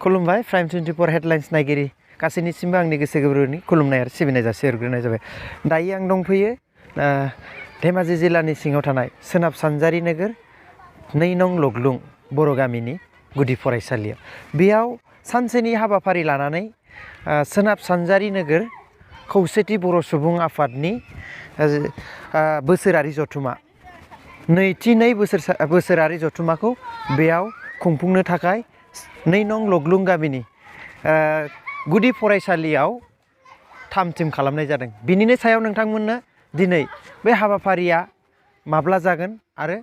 खुलुमबाय prime 24 headlines नायगिरि गासैनिसिमबो आंनि गोसो गोरबोनि खुलुमनाय आरो सिबिनाय जासिहरग्रोनाय जाबाय। दायो आं दंफैयो धेमाजि जिल्लानि सिङाव थानाय सोनाब सानजारि नोगोर 2 नं लग्लुं बर' गामिनि गुदि फरायसालियाव। बेयाव सानसेनि हाबाफारि लानानै सोनाब सानजारि नोगोर खौसेथि बर' सुबुं आफादनि बोसोरारि जथुमा नैथि बोसोरारि जथुमाखौ बेयाव खुंफुंनो थाखाय 2 नं लग्लुं गामिनि गुदि फरायसालियाव थाम-थिम खालामनाय जादों। बिनिनो सायाव नोंथांमोननो दिनै बे हाबाफारिया माब्ला जागोन आरो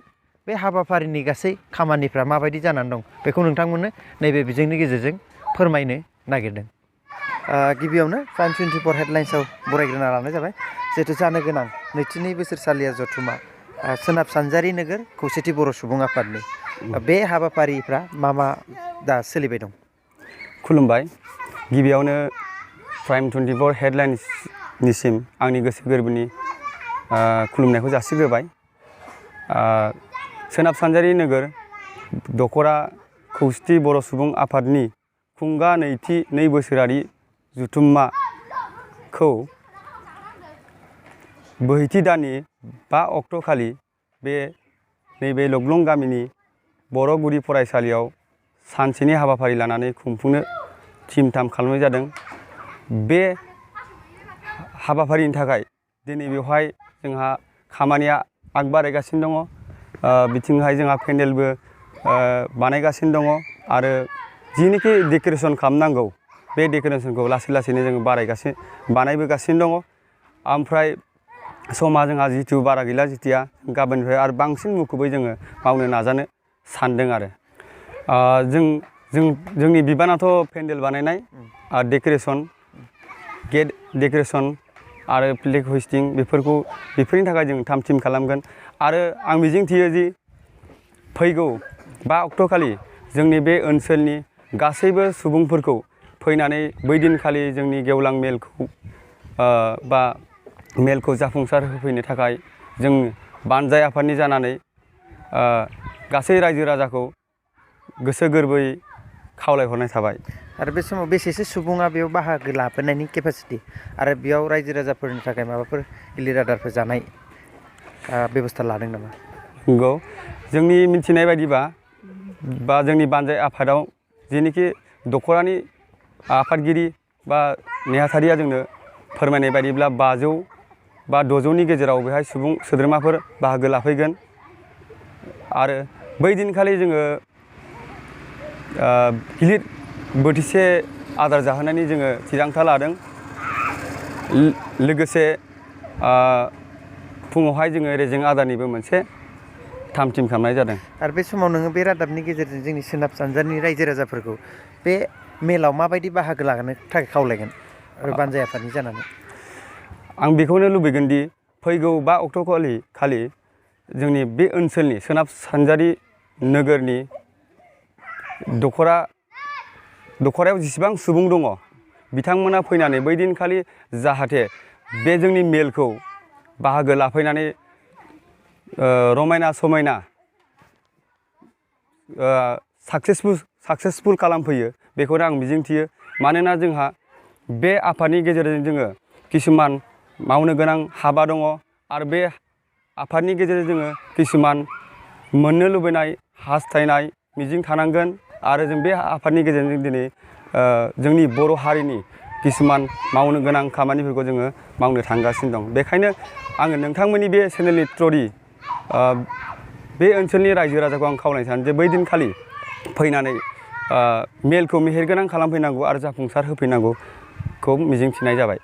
बे हाबाफारिनि गासै खामानिफ्रा माबायदि जानानै दं बेखौ नोंथांमोननो नैबे बिजोंनि गेजेरजों फोरमायनो नागिरदों। गिबियावनो प्राइम 24 हेडलाइन्सआव बरायग्रोना लानाय जाबाय। जिहेतु जानो गोनां नैथि बोसोरसालिया जथुमा सोनाब सानजारि नोगोर खौसेथि बर' सुबुं आफादनि बे हाबाफारिफ्रा मा दा सोलिबाय दं? खुलुमबाय। गिबियावनो प्राइम 24 हेडलाइन्सनिसिम आंनि गोसो गोरबोनि खुलुमनायखौ जासिग्रोबाय। सोनाब सानजारि नोगोर दखरा खौसेथि बर' सुबुं आफादनि खुंगा नैथि बोसोरारि जथुम्माखौ बोहैथि दाननि 5 अक्ट'खालि बे नैबे लग्लुं गामिनि बर' गुदि फरायसालियाव सानसेनि हाबाफारि लानानै खुंफुंनो थिम-थाम खालामनाय जादों। बे हाबाफारिनि थाखाय दिनै बेवहाय जोंहा खामानिया आग बारायगासिनो दङ। बिथिंहाय जोंहा पेन्डेलबो बानायगासिनो दङ आरो जिनिखि डेक'रेसन खालामनांगौ बे डेक'रेसनखौ लासै-लासैनो जोङो बानायबोगासिनो दङ। ओमफ्राय समा जोंहा जितु बारा गैला जेथिया गाबोननिफ्राय आरो बांसिन मुखुबै जोङो मावनो नाजानो सानदों आरो जोंनि बिबानाथ' पेन्डेल बानायनाय आरो डेक'रेसन गेट डेक'रेसन आरो फ्लेग हस्टिं बेफोरनि थाखाय जों थाम-थिम खालामगोन। आरो आं मिजिंथियो जि फैगौ 5 अक्ट'खालि जोंनि बे ओनसोलनि गासैबो सुबुंफोरखौ फैनानै बै दिनखालि जोंनि गेवलां मेलखौ जाफुंसार होफैनो थाखाय जों बानजाय आफादनि जानानै गासै रायजो राजाखौ गोसो गोरबोयै खावलायहरनाय थाबाय। आरो बे समाव बेसेसो सुबुङा बेयाव बाहागो लाफैनायनि केपासिटि आरो बेयाव रायजो राजाफोरनि थाखाय माबाफोर गिलिर आदारफोर जानाय बेबस्था लादों नामा? नंगौ, जोंनि मिथिनाय बायदिबा बा जोंनि बानजाय आफादाव जेनिखि दख'रानि आफादगिरि बा नेहाथारिया जोंनो फोरमायनाय बायदिब्ला 500 बा 600नि गेजेराव बेहाय सुबुं सोद्रोमाफोर बाहागो लाफैगोन। आरो बै दिनखालि जोङो गिलिर बोथिसे आदार जाहोनायनि जोङो थिरांथा लादों। लोगोसे फुङावहाय जोङो रेजें आदारनिबो मोनसे थाम-थिम खालामनाय जादों। आरो बे समाव नोङो बे रादाबनि गेजेरजों जोंनि सोनाब सानजानि रायजो राजाफोरखौ बे मेलाव माबायदि बाहागो लानो थाखाय खावलायगोन आरो बानजाय आफादनि जानानै? आं बेखौनो लुबैगोन दि फैगौ 5 अक्ट'खालि जोंनि बे ओनसोलनि सोनाब सानजारि नोगोरनि दखरायाव जेसेबां सुबुं दङ बिथांमोना फैनानै बै दिनखालि जाहाथे बे जोंनि मेलखौ बाहागो लाफैनानै रमायना समायना साक्सेसफुल खालामफैयो बेखौनो आं मिजिंथियो। मानोना जोंहा बे आफादनि गेजेरजों जोङो किसुमान मावनो गोनां हाबा दङ आरो बे आफादनि गेजेरजों जोङो किसुमान मोननो लुबैनाय हास्थायनाय मिजिं थानांगोन। आरो जों बे आफादनि गेजेरजों दिनै जोंनि बर' हारिनि किसुमान मावनो गोनां खामानिफोरखौ जोङो मावनो थांगासिनो दं। बेखायनो आङो नोंथांमोननि बे चेनेलनि थ्रुयै बे ओनसोलनि रायजो राजाखौ आं खावलायनो सानो जे बै दिनखालि फैनानै मेलखौ मेहेरगोनां खालामफैनांगौ आरो जाफुंसार होफैनांगौखौ मिजिंथिनाय जाबाय।